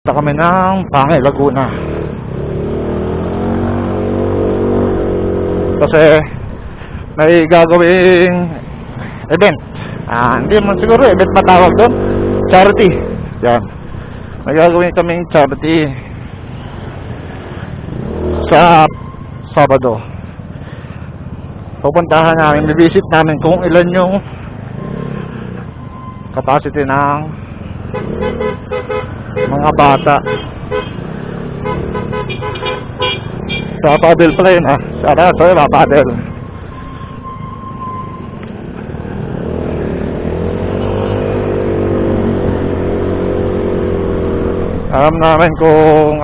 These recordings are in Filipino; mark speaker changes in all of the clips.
Speaker 1: Punta kami ng Pangil, Laguna. Kasi may gagawing event. Hindi man siguro event matawag doon. Charity. Yan. May gagawin kaming charity sa Sabado. Pupuntahan namin, bibisit namin kung ilan yung capacity ng mga bata sa paddle plane. Sana so yung paddle. Alam namin kung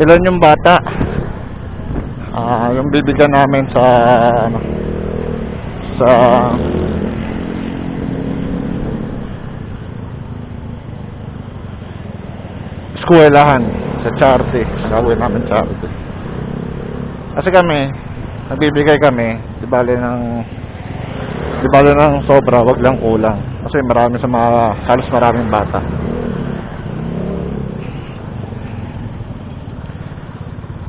Speaker 1: ilan yung bata, yung bibigyan namin sa eskwelahan, sa charity. Nagawin namin charity kasi kami nagbibigay kami, di bale ng sobra, wag lang kulang, kasi marami sa mga halos maraming bata.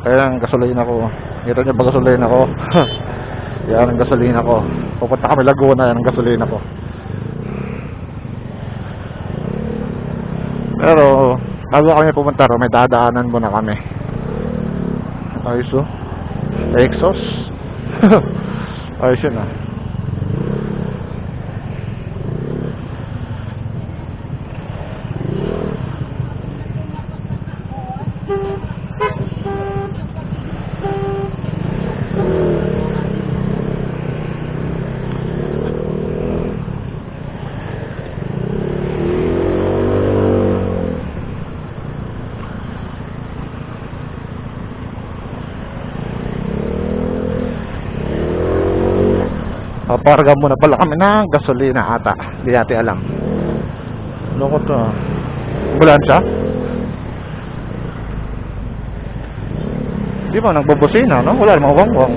Speaker 1: Kaya ang gasolina ko, kita nyo ba gasolina ko? Yan ang gasolina ko. Pupunta kami Laguna, yan ang gasolina ko. Pero bago kami pumunta ro, may dadaanan muna kami. Ayos o, exhaust. Ayos yun Paparga muna pala kami ng gasolina ata. Hindi natin alam. Loko to. Ambulansya? Di ba nagbubusina, no? Wala namang wangwang.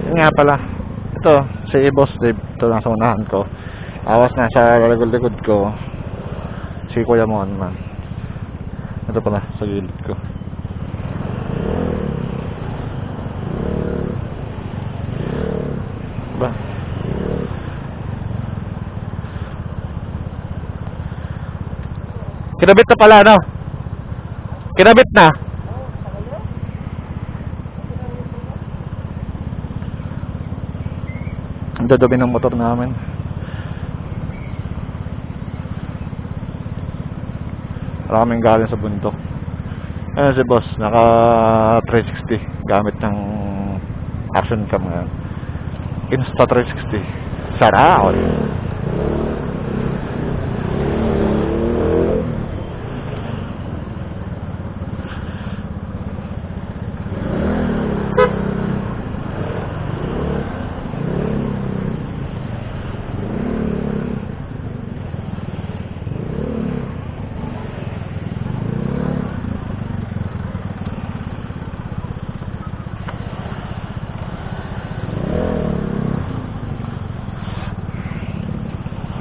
Speaker 1: Yun nga pala. Ito, si Boss Dave. Ito lang sa unahan ko. Awas na sa likod ko si Kuya Mon man. Ito pala sa gilid ko. Ba? Kinabit na pala, no? Kinabit na. Ang dadabi ng motor namin. Maraming galing sa bundok. Ayan si boss, naka 360 gamit ng action cam ngayon. Insta 360. Sana all.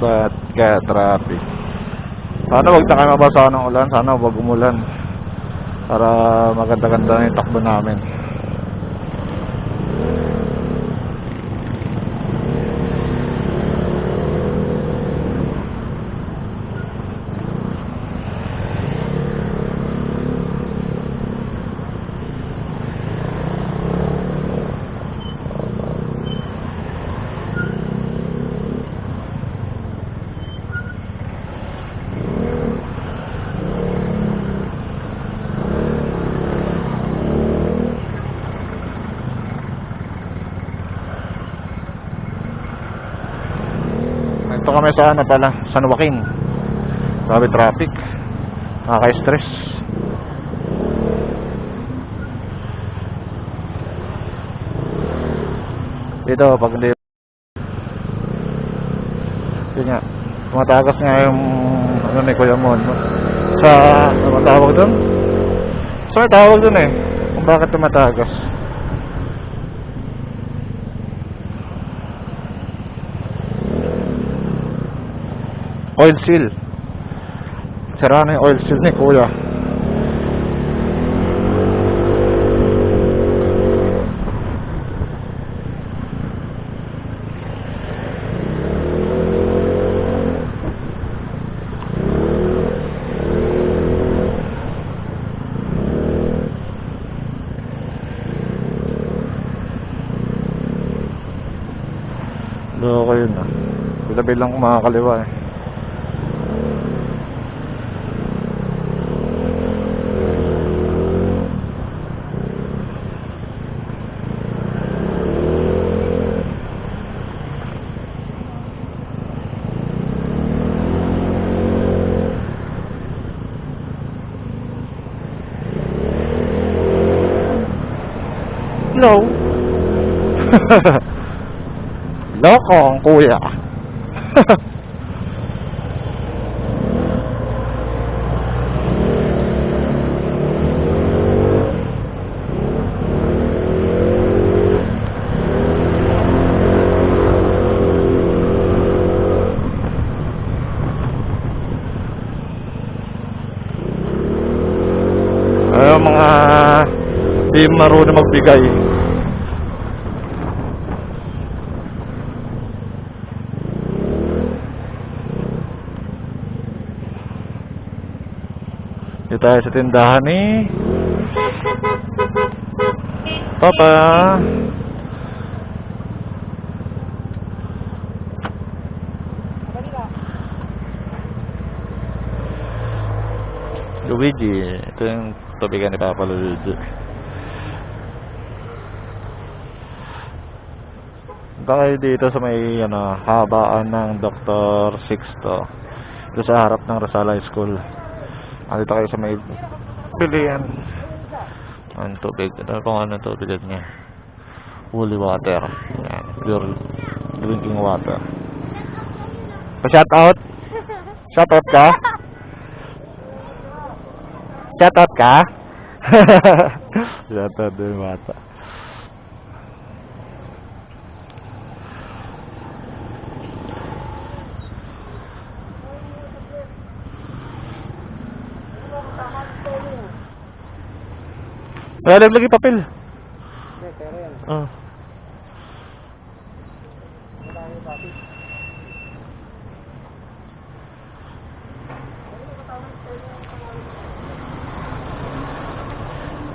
Speaker 1: Ba't kaya traffic? Sana wag na kayo mabasa ng ulan. Sana wag umulan para maganda-ganda na yung takbo namin. Ito kami sa pala, San Joaquin. Grabe traffic. Nakaka-stress. Dito pag hindi yun nga, tumatagas nga yung ni Kuya Mon sa, ano tawag doon? So may tawag doon bakit tumatagas. Oil seal. Sira na yung oil seal ni kuya. Loko yun ah. Bilang kumakaliwa eh. Hello. Loko ang kuya. Ay, mga di marunong magbigay. Dito tayo sa tindahan ni Papa. Luigi. Ito yung tubigan ni Papa Luigi. Baka dito sa may habaan ng Dr. Sixto. Dito sa harap ng Rizal High School. Dito kayo sa may bilihan. Ang tubig. Ito kung ano tubigan niya. Holy water. Yan. Pure drinking water. Pa-shout out? Shout out ka? Shout out ka? Shout out din bata. Wala lagi papel. Oh.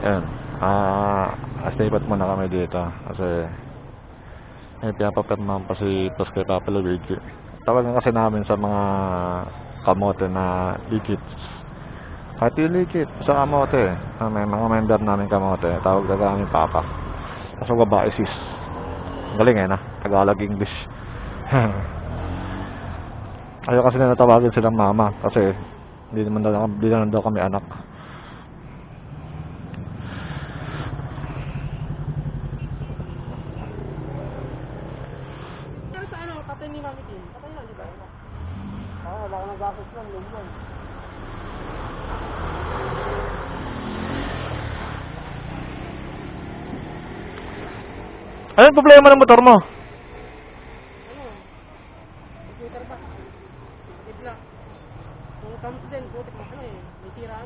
Speaker 1: Yan. Stay-pat muna kami dito kasi may pinapapirmahan pa si Tos kay Papa Luigi. Tawagan kasi namin sa mga kamote na legit. At yung legit sa kamote, may mga member namin kamote, tawag na kami Papa. Kaso babae sis. Galing na, Tagalog English. Ayaw kasi na natawagin silang mama kasi hindi naman daw kami anak.
Speaker 2: Pero sa kapatid ni Mami Tin, patay na, di ba? Wala ka nang gastos lang, lumon.
Speaker 1: Anong problema ng motor mo?
Speaker 2: Computer ba? Itla. Kung thumbs din, putik mo may tira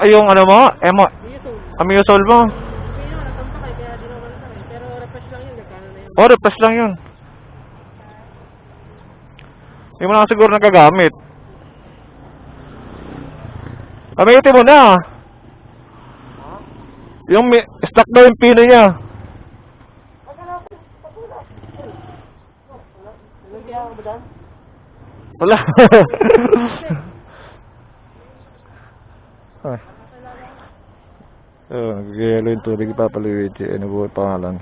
Speaker 1: Yung ano mo?
Speaker 2: Miyosol.
Speaker 1: Amiosol mo?
Speaker 2: Hindi naman, natampa kaya di naman pero refresh lang yun, nagkano na yun.
Speaker 1: Oh, replace lang yun. Hindi mo na siguro nagagamit. Gamitin mo na. Yung stock daw yung pino niya. Wala. Nag-yelo yung tubig ni Papa Luigi. Ano po yung pangalan?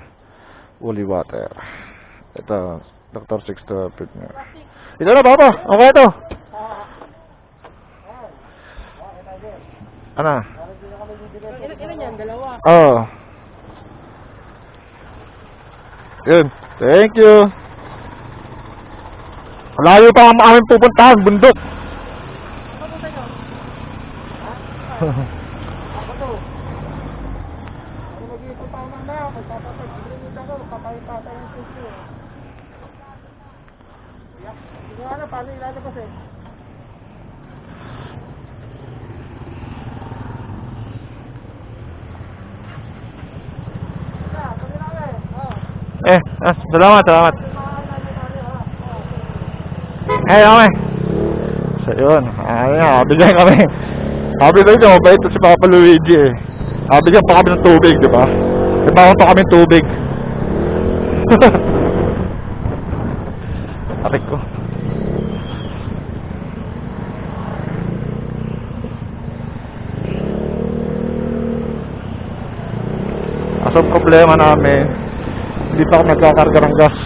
Speaker 1: Holy water. Ito, Dr. Sixto. Ito na, Papa. Okay ito. Ano?
Speaker 2: Ilan yan? Dalawa.
Speaker 1: Oh. Yun. Thank you. Malayo pa ang aming pupuntahan, bundok.
Speaker 2: Papunta nyo? Ako to. mag-iipon pa ako mamaya. Magpapatay. Sigurado ako, magpapatay yung sensor. Hindi ko alam paano ilalabas eh.
Speaker 1: Salamat, salamat. Okay. So, yun. Bigyan kami. Bigyan nyo, mabait si Papa Luigi eh. Bigyan pa kami ng tubig, di ba? Ibawan pa kami ng tubig. Arik ko. Ang problema namin, hindi pa ako nagkakarga ng gas.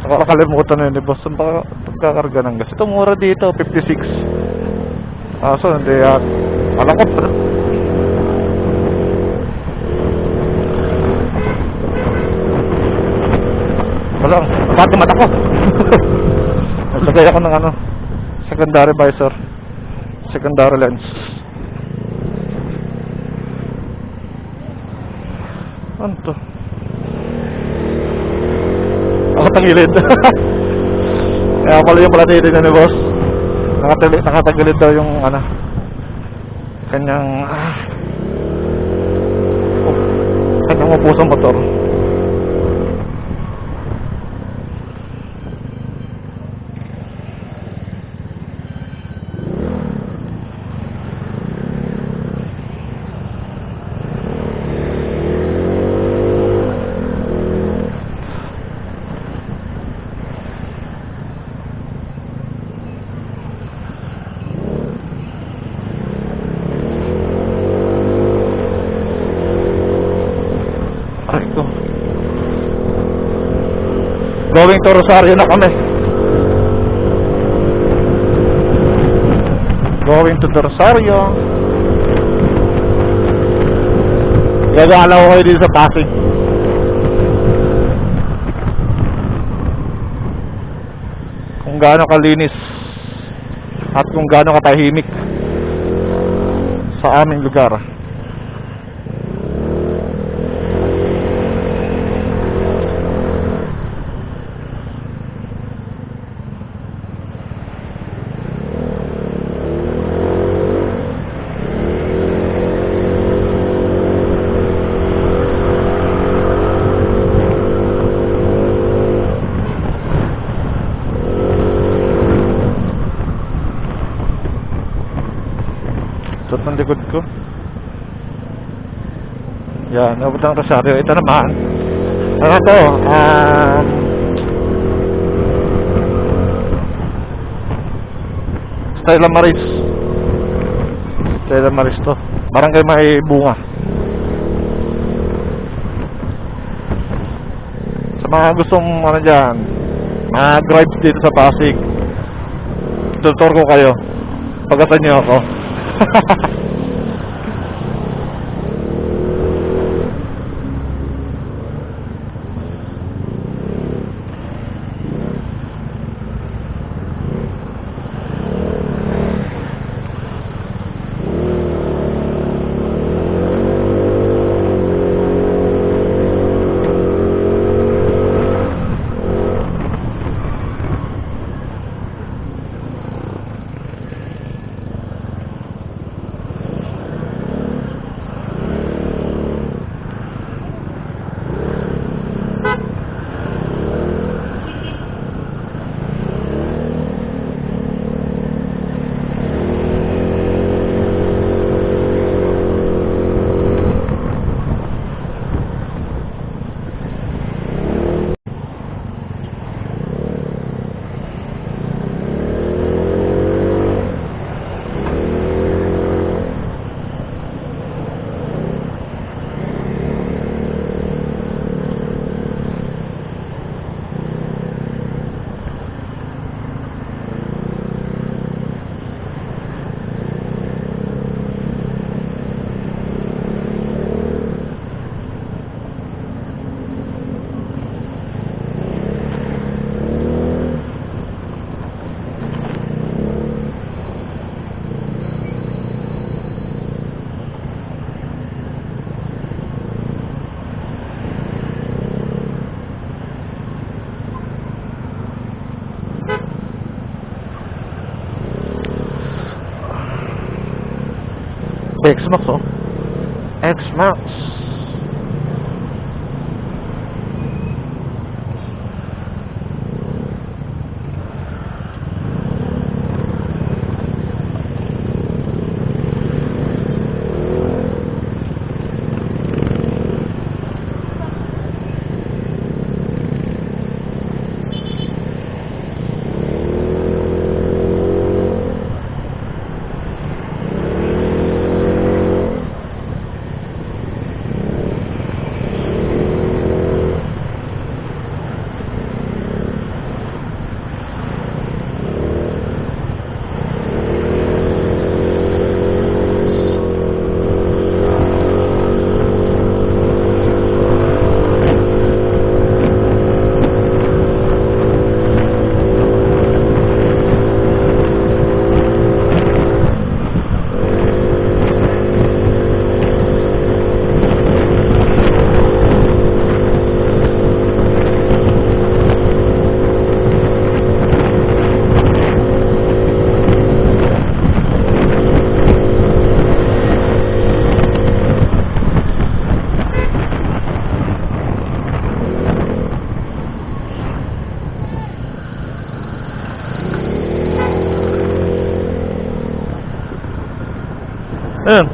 Speaker 1: Nakakalimutan na yun, boss. Saan pa nagkakarga ng gas? Ito mura dito, 56. So hindi yan. Alam ko pa. Wala, nabati mata ko. Naglagay ako ng secondary visor, secondary lens. Ano to? Ako tangilid. Kaya pala yung palatili na ni boss. Nakatagilid daw yung kanyang upusang motor. Going to Rosario na kami. Going to the Rosario. Gagalaw ko kayo dito sa Pasig. Kung gaano kalinis at kung gaano katahimik sa aming lugar. Ng likod ko. Yan, nabot ang Rosario. Ito naman. Ano to? Stella Maris. Stella Maris to. Barangay May Bunga. Sa mga gustong dyan, drive dito sa Pasig, tutor ko kayo. Pagkatan nyo ako. X-Max, oh. X-Max. Ayan.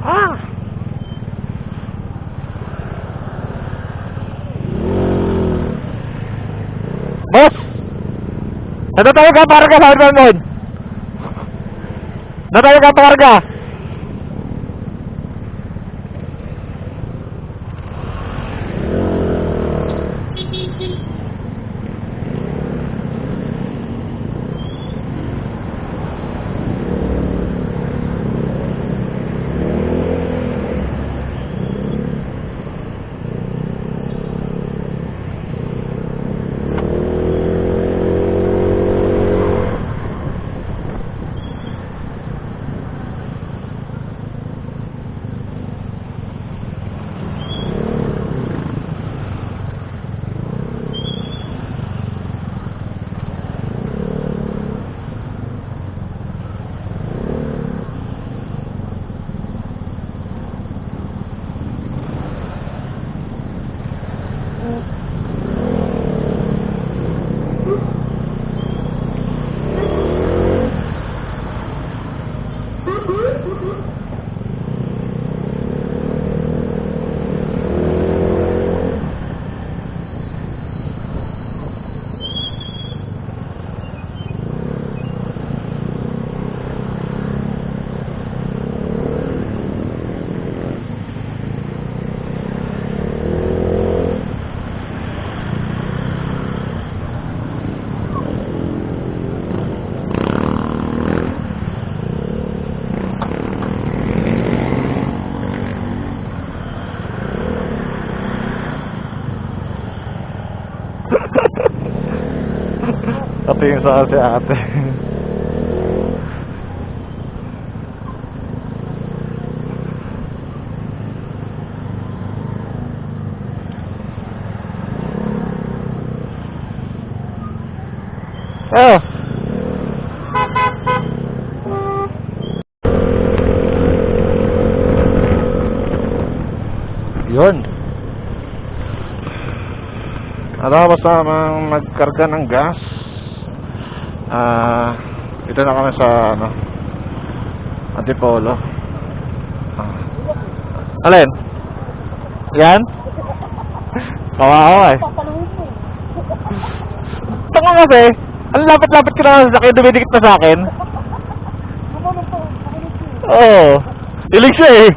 Speaker 1: Ah! Boss! Ano tayo ka para ka sa Armand? Ano tayo ka para ka? Katingin sa si ate. Oh! Yun. Natapos namang magkarga ng gas. Ito na kami sa ano, Antipolo. Alin? Yan? Kawawa eh. Tanga kasi, ang lapit-lapit ka naman sa akin, dumidikit na sa akin. Oo. Ilig siya eh.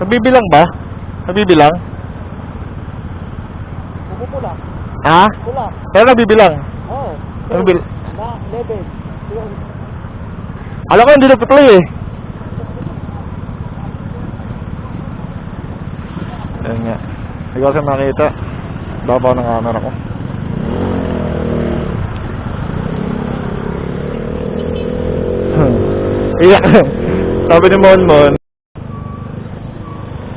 Speaker 1: Nabibilang ba? Nabibilang?
Speaker 2: Pupula.
Speaker 1: Ha?
Speaker 2: Pula.
Speaker 1: Pero nabibilang?
Speaker 2: Oo.
Speaker 1: Nabibilang?
Speaker 2: Na, level. Yun.
Speaker 1: Alam ko hindi nagpa-play eh. Ayun nga. Hindi ko kasi makita. Babaw ng camera ko. Iyak. Sabi ni Monmon,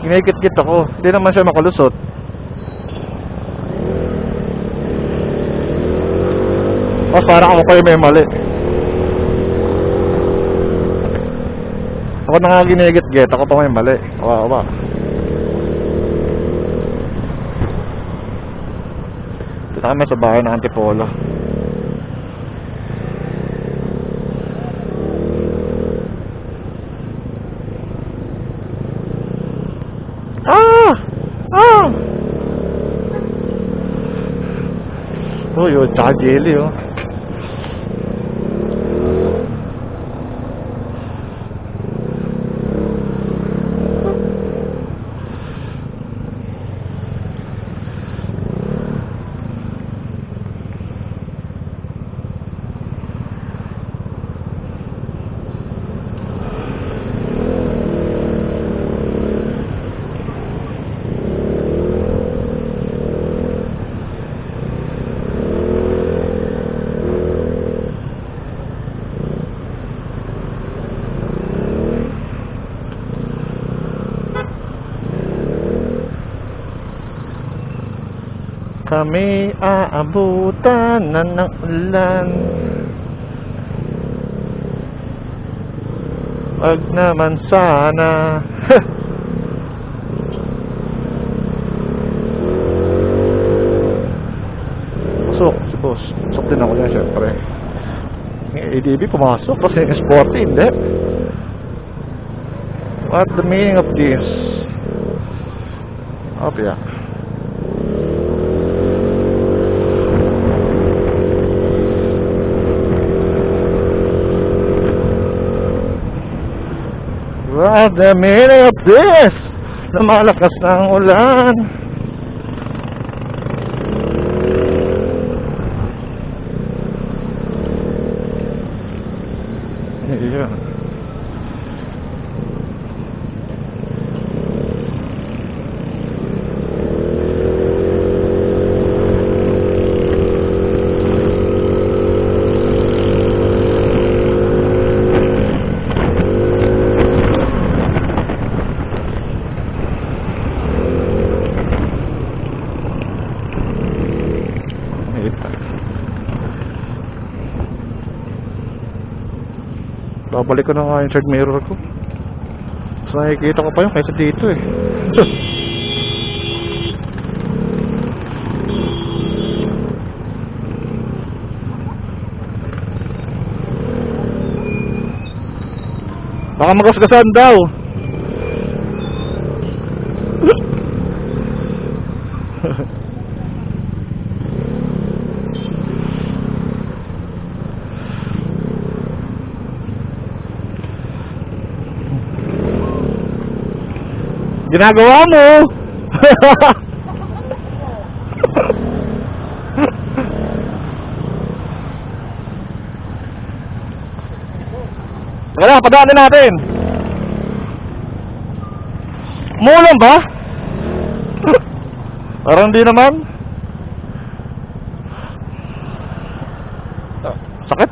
Speaker 1: kinikit-kit ako. Hindi naman siya makalusot. Mas parang ako kayo may mali. Ako na nga ginigit-git, ako pa may mali. Kawawa. Dito kami sa bahay ng Antipolo. Ah! Ah! Oh, yun, tsaka jelly, oh. Kami aabutan na ng ulan. Wag naman sana. Pasok si boss. Pasok din ako niya syempre. Yung ADB pumasok kasi yung sporty hindi. What the meaning of this? Oh, yeah. What the meaning of this? Lumalakas na ang ulan. Yeah. Babalik ko na nga yung side mirror ko. Mas nakikita ko pa yun kaysa dito eh. Baka magasgasan daw. Ginagawa mo. Wala, padaanin natin. Umulan ba? Parang hindi naman. Sakit.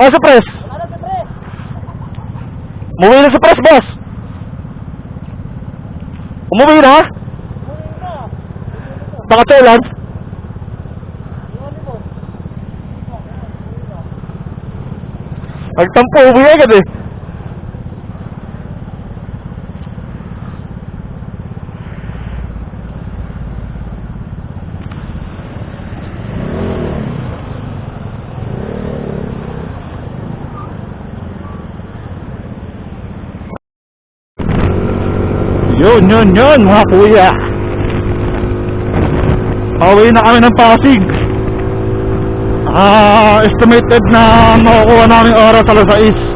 Speaker 1: Ah, sa press. Umuwi na sa press, boss. Umuwi na? Nakatulan? Nagtampo, umuwi agad eh. Yun, mga kuya. Pauwi na kami ng Pasig. Estimated na makukuha namin oras alas 6.